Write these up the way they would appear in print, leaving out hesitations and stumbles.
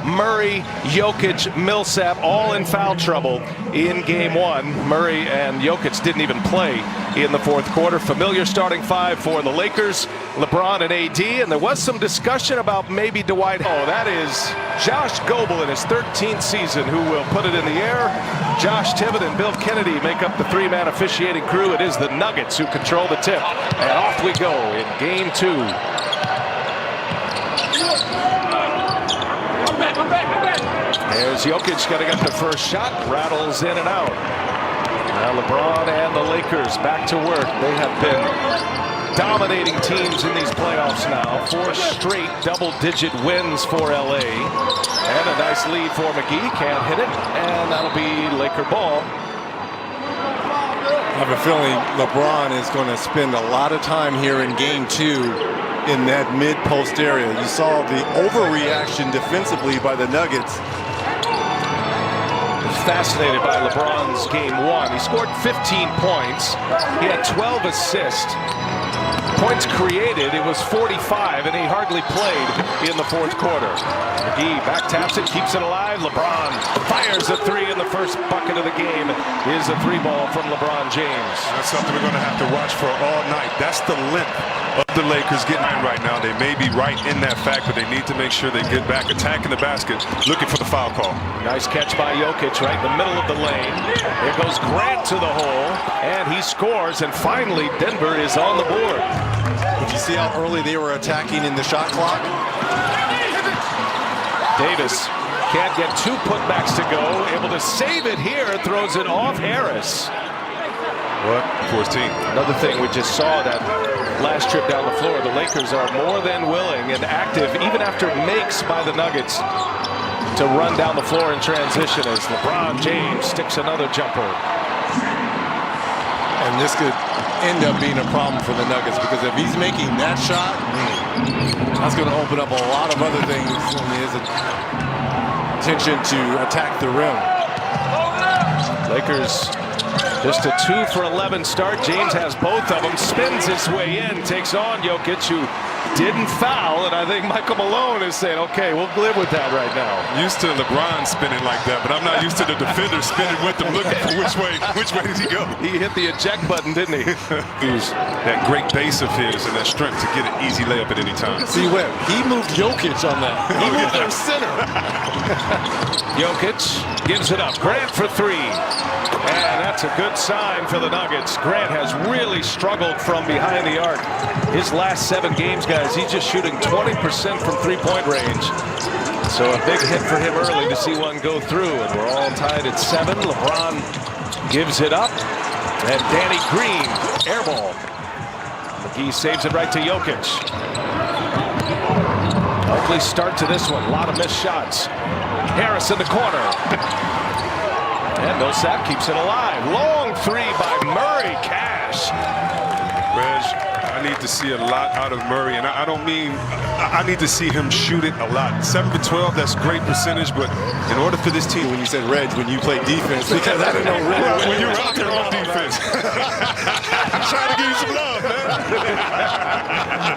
Murray, Jokic, Millsap, all in foul trouble in game one. Murray and Jokic didn't even play in the fourth quarter. Familiar starting five for the Lakers, LeBron and AD, and there was some discussion about maybe Dwight. Oh, that is Josh Goebel in his 13th season who will put it in the air. Josh Tibbett and Bill Kennedy make up the three-man officiating crew. It is the Nuggets who control the tip, and off we go in game two. There's Jokic getting up the first shot, rattles in and out. Now LeBron and the Lakers back to work. They have been dominating teams in these playoffs now. 4 straight double-digit wins for LA. And a nice lead for McGee. Can't hit it, and that'll be Laker ball. I have a feeling LeBron is going to spend a lot of time here in game two in that mid-post area. You saw the overreaction defensively by the Nuggets. Fascinated by LeBron's game one. He scored 15 points. He had 12 assists. Points created, it was 45, and he hardly played in the fourth quarter. McGee back taps it, keeps it alive. LeBron fires a three in the first bucket of the game. Is a three ball from LeBron James. That's something we're going to have to watch for all night. That's the length of the Lakers getting in right now. They may be right in that fact, but they need to make sure they get back attacking the basket, looking for the foul call. Nice catch by Jokic right in the middle of the lane. Here goes Grant to the hole, and he scores, and finally Denver is on the board. Did you see how early they were attacking in the shot clock? Davis can't get 2 putbacks to go. Able to save it here. Throws it off Harris. What? For his team. Another thing we just saw that last trip down the floor. The Lakers are more than willing and active, even after makes by the Nuggets, to run down the floor in transition as LeBron James sticks another jumper. And this could end up being a problem for the Nuggets, because if he's making that shot, that's going to open up a lot of other things in his intention to attack the rim. Lakers just a 2 for 11 start. James has both of them, spins his way in, takes on Jokic, who didn't foul, and I think Michael Malone is saying, okay, we'll live with that right now. Used to LeBron spinning like that, but I'm not used to the defender spinning with him, looking for which way did he go? He hit the eject button, didn't he? That great base of his and that strength to get an easy layup at any time. See what? He moved Jokic on that. He moved their center. Jokic gives it up. Grant for 3. And that's a good sign for the Nuggets. Grant has really struggled from behind the arc. His last 7 games, guys, he's just shooting 20% from three-point range. So a big hit for him early to see one go through. And we're all tied at 7. LeBron gives it up. And Danny Green, air ball. McGee saves it right to Jokic. Ugly start to this one. A lot of missed shots. Harris in the corner. And Millsap keeps it alive. Long 3 by Murray. Cash. Reg, I need to see a lot out of Murray, and I don't mean I need to see him shoot it a lot. 7 for 12, that's great percentage, but in order for this team, When you said Reg, when you play defense, because I didn't know Reg. well, when you're out there on defense, I'm trying to give you some love, man.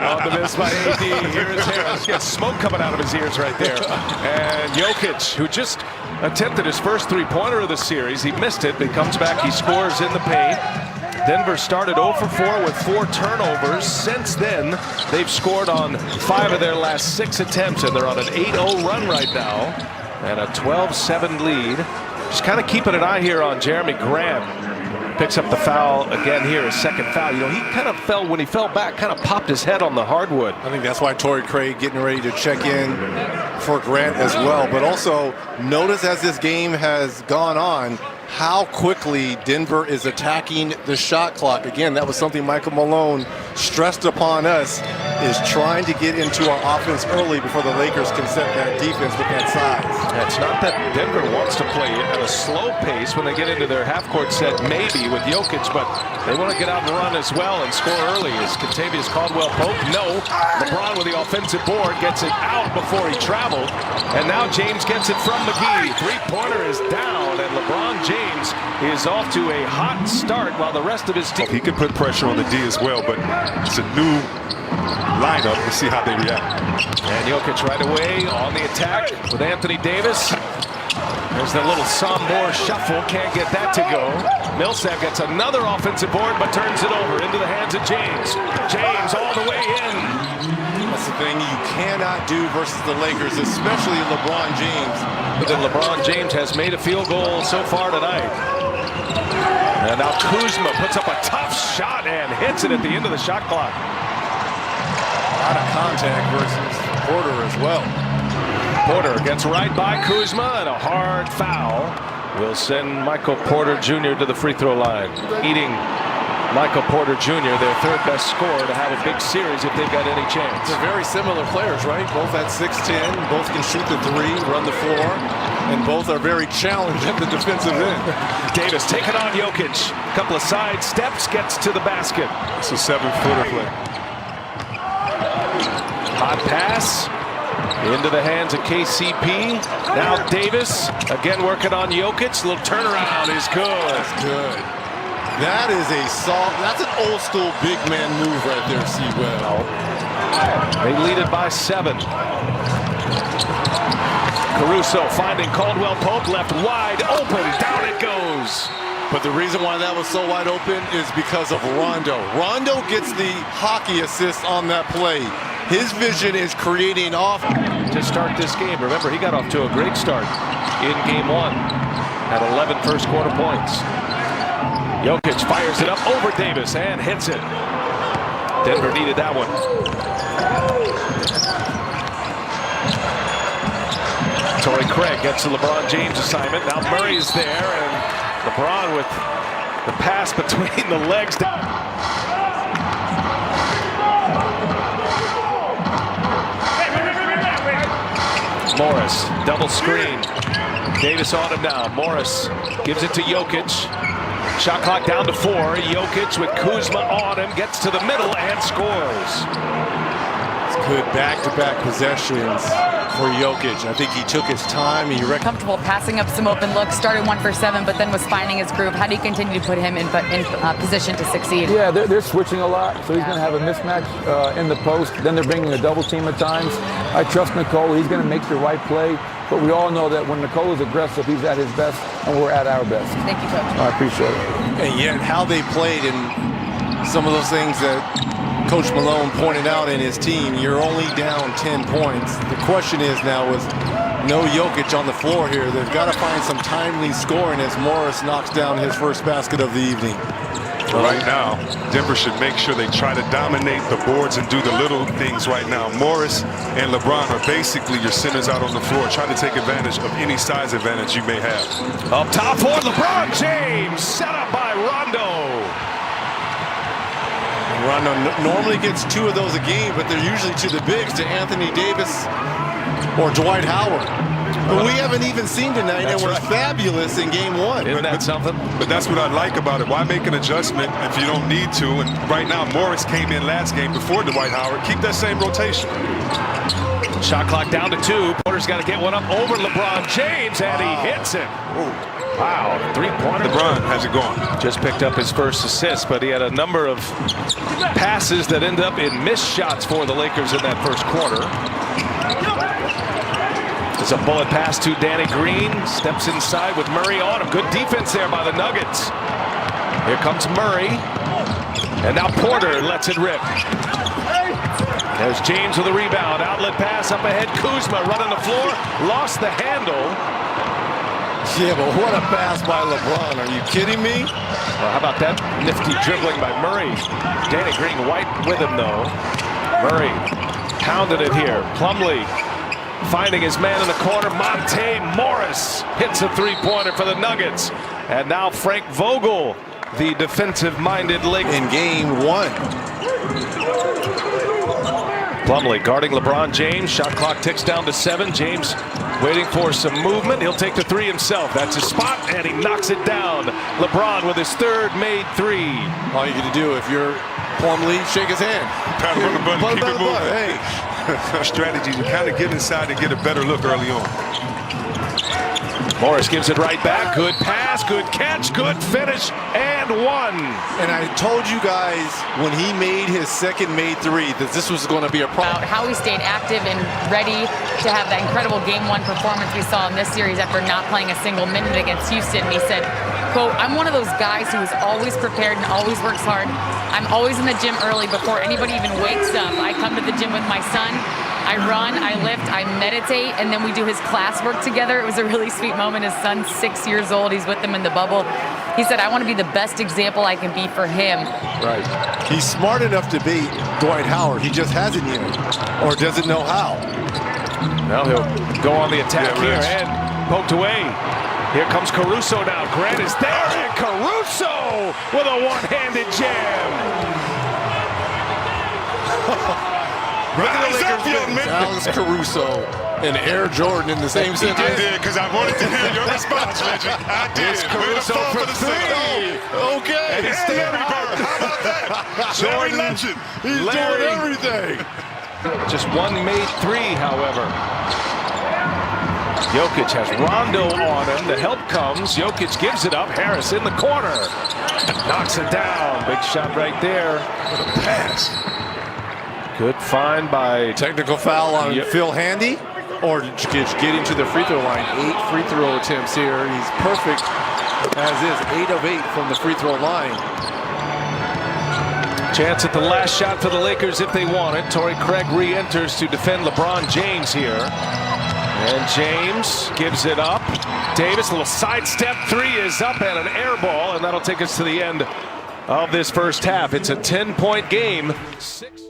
On the miss by AD. Here's Harris. Gets smoke coming out of his ears right there. And Jokic, who just attempted his first three-pointer of the series. He missed it. He comes back. He scores in the paint. Denver started 0 for 4 with 4 turnovers. Since then, they've scored on 5 of their last 6 attempts, and they're on an 8-0 run right now and a 12-7 lead. Just kind of keeping an eye here on Jeremy Grant. Picks up the foul again here, his second foul. You know, he kind of fell, when he fell back, kind of popped his head on the hardwood. I think that's why Torrey Craig getting ready to check in for Grant as well. But also, notice as this game has gone on, how quickly Denver is attacking the shot clock. Again, that was something Michael Malone stressed upon us, is trying to get into our offense early before the Lakers can set that defense with that size. It's not that Denver wants to play at a slow pace when they get into their half-court set, maybe with Jokic, but they want to get out and run as well and score early. Is Kentavious Caldwell-Pope? No. LeBron with the offensive board gets it out before he traveled, and now James gets it from McGee. Three-pointer is down, and LeBron James is off to a hot start while the rest of his team. He can put pressure on the D as well, but it's a new lineup and see how they react. And Jokic right away on the attack with Anthony Davis. There's the little Sombor shuffle, can't get that to go. Millsap gets another offensive board, but turns it over into the hands of James. James all the way in. That's the thing you cannot do versus the Lakers, especially LeBron James. But then LeBron James has made a field goal so far tonight. And now Kuzma puts up a tough shot and hits it at the end of the shot clock. A lot of contact versus Porter as well. Porter gets right by Kuzma, and a hard foul will send Michael Porter Jr. to the free throw line. Eating Michael Porter Jr., their third best scorer, to have a big series if they've got any chance. They're very similar players, right? Both at 6'10", both can shoot the three, run the floor, and both are very challenged at the defensive end. Davis taking on Jokic. A couple of side steps, gets to the basket. It's a 7-footer play. Hot pass into the hands of KCP. Now Davis again working on Jokic. Little turnaround is good. That's good. That is that's an old school big man move right there, C-Webb. They lead it by 7. Caruso finding Caldwell Pope, left wide open. Down it goes. But the reason why that was so wide open is because of Rondo. Rondo gets the hockey assist on that play. His vision is creating off. To start this game. Remember, he got off to a great start in game 1. Had 11 first quarter points. Jokic fires it up over Davis and hits it. Denver needed that one. Torrey Craig gets the LeBron James assignment. Now Murray's there, and LeBron with the pass between the legs. Morris, double screen. Davis on him now. Morris gives it to Jokic. Shot clock down to 4. Jokic with Kuzma on him, gets to the middle and scores. It's good back-to-back possessions for Jokic. I think he took his time. He comfortable passing up some open looks, started 1 for 7, but then was finding his groove. How do you continue to put him in position to succeed? Yeah, they're switching a lot, so he's going to have a mismatch in the post. Then they're bringing a double team at times. I trust Nicole. He's going to make the right play. But we all know that when Nicole is aggressive, he's at his best, and we're at our best. Thank you, Coach. I appreciate it. And yet how they played and some of those things that Coach Malone pointed out in his team, you're only down 10 points. The question is now with no Jokic on the floor here, they've got to find some timely scoring as Morris knocks down his first basket of the evening. Right now, Denver should make sure they try to dominate the boards and do the little things right now. Morris and LeBron are basically your centers out on the floor, trying to take advantage of any size advantage you may have. Up top for LeBron James, set up by Rondo. Rondo normally gets 2 of those a game, but they're usually to the bigs, to Anthony Davis or Dwight Howard. But we haven't even seen tonight, and we're fabulous in game 1. Isn't that something? But that's what I like about it. Why make an adjustment if you don't need to? And right now, Morris came in last game before Dwight Howard. Keep that same rotation. Shot clock down to 2. Porter's got to get one up over LeBron James, and he hits it. Wow, 3-pointer. LeBron has it going. Just picked up his first assist, but he had a number of passes that ended up in missed shots for the Lakers in that first quarter. It's a bullet pass to Danny Green. Steps inside with Murray on him. Good defense there by the Nuggets. Here comes Murray. And now Porter lets it rip. There's James with a rebound. Outlet pass up ahead. Kuzma running the floor. Lost the handle. Yeah, but what a pass by LeBron. Are you kidding me? Well, how about that nifty dribbling by Murray? Danny Green white with him, though. Murray pounded it here. Plumlee finding his man in the corner. Monte Morris hits a 3-pointer for the Nuggets. And now Frank Vogel, the defensive-minded Lake. In game 1. Plumlee guarding LeBron James. Shot clock ticks down to 7. James waiting for some movement. He'll take the 3 himself. That's his spot, and he knocks it down. LeBron with his 3rd made 3. All you got to do if you're Plumlee, shake his hand. Pat him on the button, keep it moving. Hey. Strategy to kind of get inside and get a better look early on. Morris gives it right back. Good pass, good catch, good finish, and one. And I told you guys when he made his second made three that this was going to be a problem. About how he stayed active and ready to have that incredible Game 1 performance we saw in this series after not playing a single minute against Houston. And he said, quote, "I'm one of those guys who is always prepared and always works hard. I'm always in the gym early before anybody even wakes up. I come to the gym with my son. I run, I lift, I meditate, and then we do his classwork together." It was a really sweet moment. His son's 6 years old. He's with him in the bubble. He said, "I want to be the best example I can be for him." Right. He's smart enough to beat Dwight Howard. He just hasn't yet, or doesn't know how. Now he'll go on the attack Yeah, here Rich. and poked away. Here comes Caruso now. Grant is there, and Caruso with a one-handed jam. Rise up, young man. Alex Caruso and Air Jordan in the same I sentence. did, because I wanted to hear your response, Legend. I did. It's Caruso Way to fall for the three. signal. Okay. And it's Hey, still Larry Bird, how about that? Larry Jordan, Legend. He's Larry. doing everything. Just one made three, however. Jokic has Rondo on him. The help comes. Jokic gives it up. Harris in the corner. Knocks it down. Big shot right there. Pass. Good find by Technical foul on Yep. Phil Handy, or just getting to the free throw line. 8 free throw attempts here. He's perfect as is. 8 of 8 from the free throw line. chance at the last shot for the Lakers if they want it. Torrey Craig re-enters to defend LeBron James here. And James gives it up. Davis, a little sidestep three is up and an air ball, and that'll take us to the end of this first half. It's a 10-point game. 6